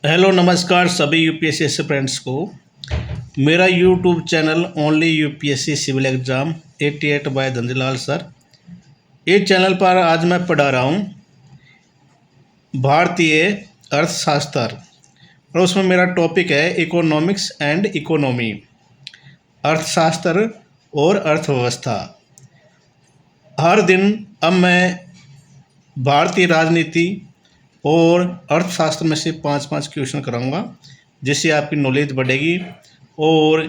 Hello नमस्कार सभी UPSC aspirants को। मेरा YouTube channel only UPSC civil exam 88 by Dhandhilal sir. इस चैनल पर आज मैं पढ़ा रहा हूँ भारतीय अर्थशास्त्र और उसमें मेरा टॉपिक है इकोनॉमिक्स एंड इकोनॉमी, अर्थशास्त्र और अर्थव्यवस्था। हर दिन अब मैं भारतीय राजनीति और अर्थशास्त्र में से 5-5 क्वेश्चन कराऊंगा, जिससे आपकी नॉलेज बढ़ेगी और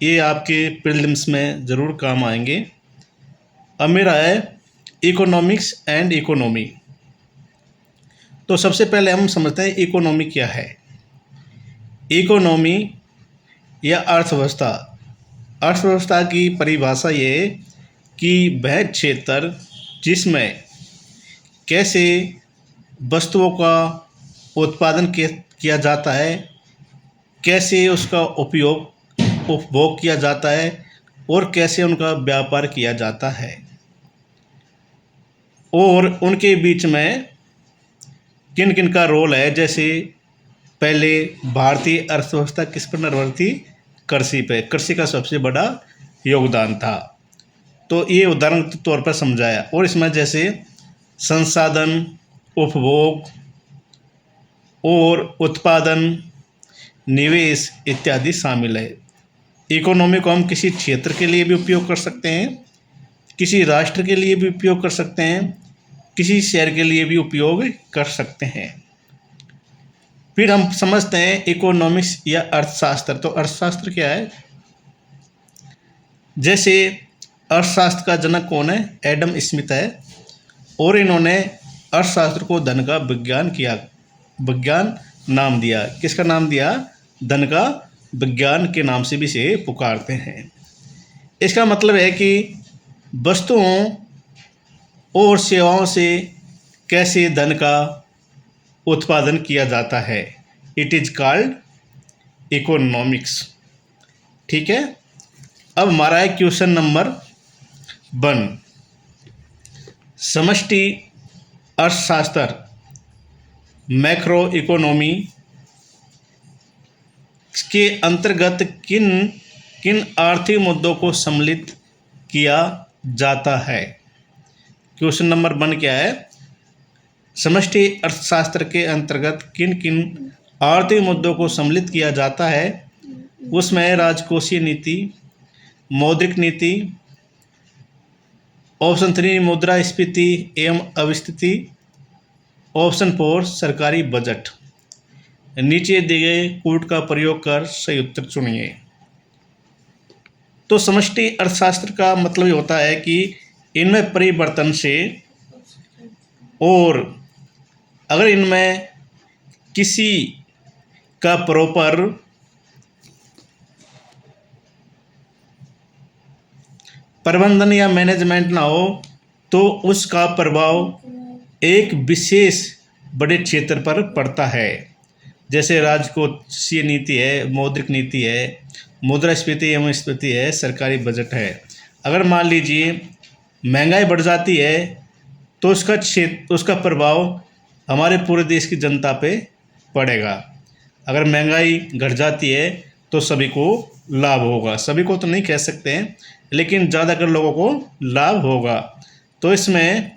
ये आपके प्रीलिम्स में ज़रूर काम आएंगे। अब मेरा है इकोनॉमिक्स एंड इकोनॉमी। तो सबसे पहले हम समझते हैं इकोनॉमी क्या है। इकोनॉमी या अर्थव्यवस्था, अर्थव्यवस्था की परिभाषा ये है कि वह क्षेत्र जिसमें कैसे वस्तुओं का उत्पादन किया जाता है, कैसे उसका उपभोग किया जाता है और कैसे उनका व्यापार किया जाता है, और उनके बीच में किन किन का रोल है। जैसे पहले भारतीय अर्थव्यवस्था किस पर निर्भर थी? कृषि पे। कृषि का सबसे बड़ा योगदान था। तो ये उदाहरण के तौर पर समझाया। और इसमें जैसे संसाधन, उपभोग और उत्पादन, निवेश इत्यादि शामिल है। इकोनॉमी को हम किसी क्षेत्र के लिए भी उपयोग कर सकते हैं, किसी राष्ट्र के लिए भी उपयोग कर सकते हैं, किसी शहर के लिए भी उपयोग कर सकते हैं। फिर हम समझते हैं इकोनॉमिक्स या अर्थशास्त्र। तो अर्थशास्त्र क्या है? जैसे अर्थशास्त्र का जनक कौन है? एडम स्मिथ है, और इन्होंने अर्थशास्त्र को धन का विज्ञान नाम दिया। किसका नाम दिया? धन का विज्ञान के नाम से भी इसे पुकारते हैं। इसका मतलब है कि वस्तुओं और सेवाओं से कैसे धन का उत्पादन किया जाता है। It is called economics. ठीक है। अब हमारा है क्वेश्चन नंबर 1, समष्टि अर्थशास्त्र मैक्रो इकोनॉमी के अंतर्गत किन किन आर्थिक मुद्दों को सम्मिलित किया जाता है। क्वेश्चन नंबर 1 क्या है? समष्टि अर्थशास्त्र के अंतर्गत किन किन आर्थिक मुद्दों को सम्मिलित किया जाता है। उसमें राजकोषीय नीति, मौद्रिक नीति, ऑप्शन 3 मुद्रास्फीति एवं अविस्फीति, ऑप्शन 4 सरकारी बजट। नीचे दिए गए कूट का प्रयोग कर सही उत्तर चुनिए। तो समष्टि अर्थशास्त्र का मतलब ये होता है कि इनमें परिवर्तन से, और अगर इनमें किसी का प्रॉपर प्रबंधन या मैनेजमेंट ना हो तो उसका प्रभाव एक विशेष बड़े क्षेत्र पर पड़ता है। जैसे राजकोषीय नीति है, मौद्रिक नीति है, मुद्रास्फीति एवं स्फीति है, सरकारी बजट है। अगर मान लीजिए महंगाई बढ़ जाती है तो उसका प्रभाव हमारे पूरे देश की जनता पे पड़ेगा। अगर महंगाई घट जाती है तो सभी को लाभ होगा। सभी को तो नहीं कह सकते हैं, लेकिन ज़्यादातर लोगों को लाभ होगा। तो इसमें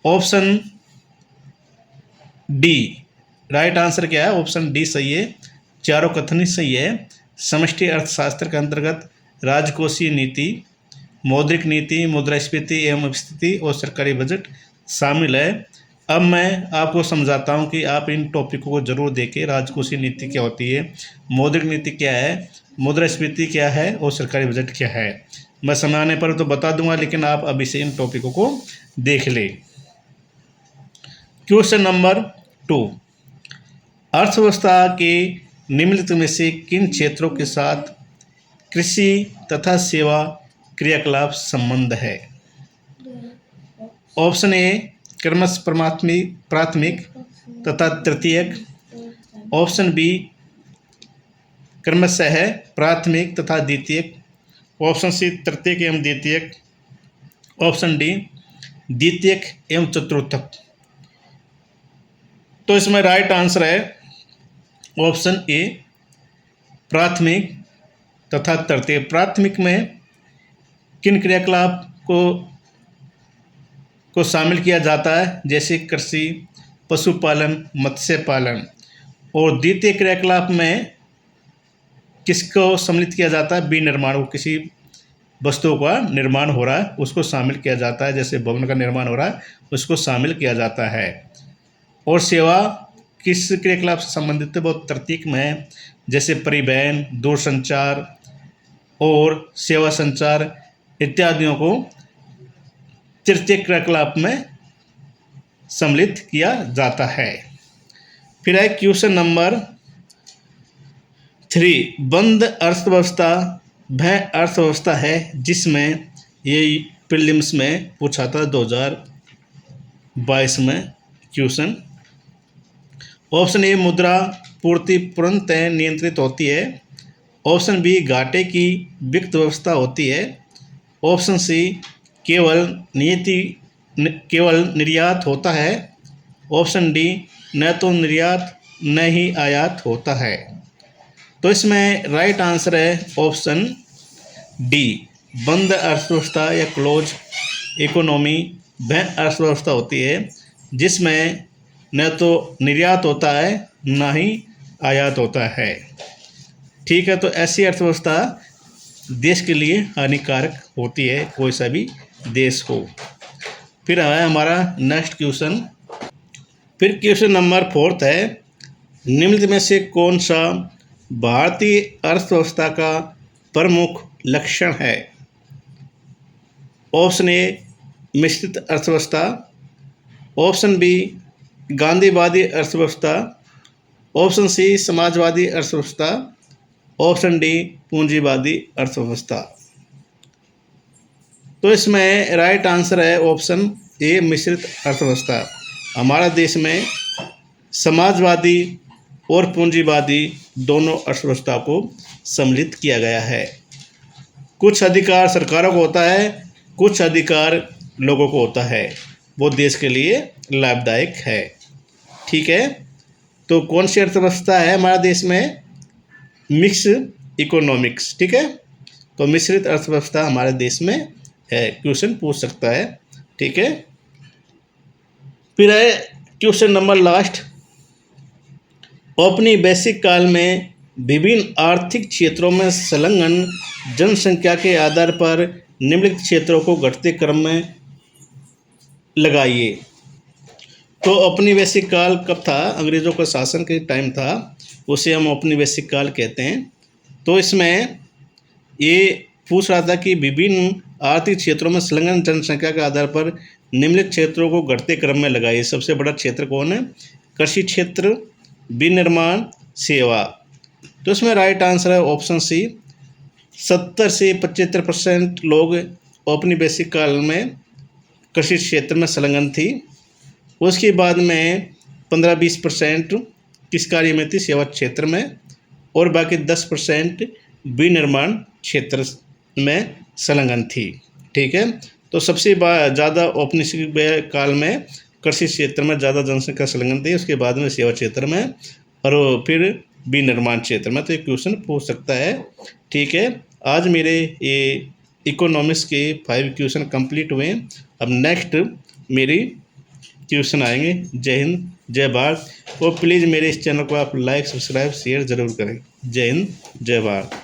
ऑप्शन डी राइट आंसर क्या है? ऑप्शन डी सही है। चारों कथन ही सही है। समष्टि अर्थशास्त्र के अंतर्गत राजकोषीय नीति, मौद्रिक नीति, मुद्रास्फीति एवं अपस्फीति और सरकारी बजट शामिल है। अब मैं आपको समझाता हूं कि आप इन टॉपिकों को जरूर देखें। राजकोषीय नीति क्या होती है, मौद्रिक नीति क्या है, मुद्रास्फीति क्या है और सरकारी बजट क्या है। मैं समय आने पर तो बता दूंगा, लेकिन आप अभी से इन टॉपिकों को देख ले। क्वेश्चन नंबर 2, अर्थव्यवस्था के निम्नलिखित में से किन क्षेत्रों के साथ कृषि तथा सेवा क्रियाकलाप संबंध है। ऑप्शन ए क्रमश प्राथमिक तथा तृतीयक, ऑप्शन बी क्रमशः है प्राथमिक तथा द्वितीयक, ऑप्शन सी तृतीयक एवं द्वितीयक, ऑप्शन डी द्वितीयक एवं चतुर्थक। तो इसमें राइट आंसर है ऑप्शन ए प्राथमिक तथा तृतीय। प्राथमिक में किन क्रियाकलाप को शामिल किया जाता है, जैसे कृषि, पशुपालन, मत्स्य पालन। और द्वितीय क्रियाकलाप में किसको सम्मिलित किया जाता है, विनिर्माण को, किसी वस्तुओं का निर्माण हो रहा है उसको शामिल किया जाता है, जैसे भवन का निर्माण हो रहा है उसको शामिल किया जाता है। और सेवा किस क्रियाकलाप से संबंधित है, वो तृतीयक में है, जैसे परिवहन, दूरसंचार और सेवा संचार इत्यादियों को तृतीय क्रियाकलाप में सम्मिलित किया जाता है। फिर है क्वेश्चन नंबर 3, बंद अर्थव्यवस्था वह अर्थव्यवस्था है जिसमें, ये प्रीलिम्स में पूछा था 2022 में क्वेश्चन। ऑप्शन ए मुद्रा पूर्ति पूर्णतः नियंत्रित होती है। ऑप्शन बी घाटे की वित्त व्यवस्था होती है। ऑप्शन सी केवल निर्यात होता है। ऑप्शन डी न तो निर्यात न ही आयात होता है। तो इसमें राइट आंसर है ऑप्शन डी, बंद अर्थव्यवस्था या क्लोज इकोनॉमी वह अर्थव्यवस्था होती है जिसमें न तो निर्यात होता है न ही आयात होता है। ठीक है, तो ऐसी अर्थव्यवस्था देश के लिए हानिकारक होती है, कोई सा भी देश हो। फिर है हमारा नेक्स्ट क्वेश्चन। फिर क्वेश्चन नंबर 4 है, निम्नलिखित में से कौन सा भारतीय अर्थव्यवस्था का प्रमुख लक्षण है। ऑप्शन ए मिश्रित अर्थव्यवस्था। ऑप्शन बी गांधीवादी अर्थव्यवस्था। ऑप्शन सी समाजवादी अर्थव्यवस्था। ऑप्शन डी पूंजीवादी अर्थव्यवस्था। तो इसमें राइट आंसर है ऑप्शन ए मिश्रित अर्थव्यवस्था। हमारा देश में समाजवादी और पूंजीवादी दोनों अर्थव्यवस्था को सम्मिलित किया गया है। कुछ अधिकार सरकारों को होता है, कुछ अधिकार लोगों को होता है, वो देश के लिए लाभदायक है। ठीक है, तो कौन सी अर्थव्यवस्था है हमारे देश में, मिक्स इकोनॉमिक्स। ठीक है, तो मिश्रित अर्थव्यवस्था हमारे देश में है, क्वेश्चन पूछ सकता है। ठीक है, फिर है क्वेश्चन नंबर लास्ट। अपनी वैश्विक काल में विभिन्न आर्थिक क्षेत्रों में संलग्न जनसंख्या के आधार पर निम्नलिखित क्षेत्रों को घटते क्रम में लगाइए। तो अपनी वैश्विक काल कब था, अंग्रेज़ों का शासन के टाइम था, उसे हम अपनी वैश्विक काल कहते हैं। तो इसमें ये पूछ रहा था कि विभिन्न आर्थिक क्षेत्रों में संलग्न जनसंख्या के आधार पर निम्नलिखित क्षेत्रों को घटते क्रम में लगाइए। सबसे बड़ा क्षेत्र कौन है, कृषि क्षेत्र, विनिर्माण, सेवा। तो इसमें राइट आंसर है ऑप्शन सी, 70 से 75% लोग अपनी वैश्विक काल में कृषि क्षेत्र में संलग्न थी। उसके बाद में 15-20% किस कार्य में थी, सेवा क्षेत्र में, और बाकी 10% विनिर्माण क्षेत्र में संलग्न थी। ठीक है, तो सबसे ज़्यादा औपनिवेशिक काल में कृषि क्षेत्र में ज़्यादा जनसंख्या संलग्न थी, उसके बाद में सेवा क्षेत्र में, और फिर विनिर्माण क्षेत्र में। तो ये क्वेश्चन पूछ सकता है। ठीक है, आज मेरे ये इकोनॉमिक्स के 5 क्वेश्चन कंप्लीट हुए। अब नेक्स्ट मेरी क्वेश्चन आएंगे। जय हिंद, जय भारत। और प्लीज़ मेरे इस चैनल को आप लाइक, सब्सक्राइब, शेयर ज़रूर करें। जय हिंद, जय भारत।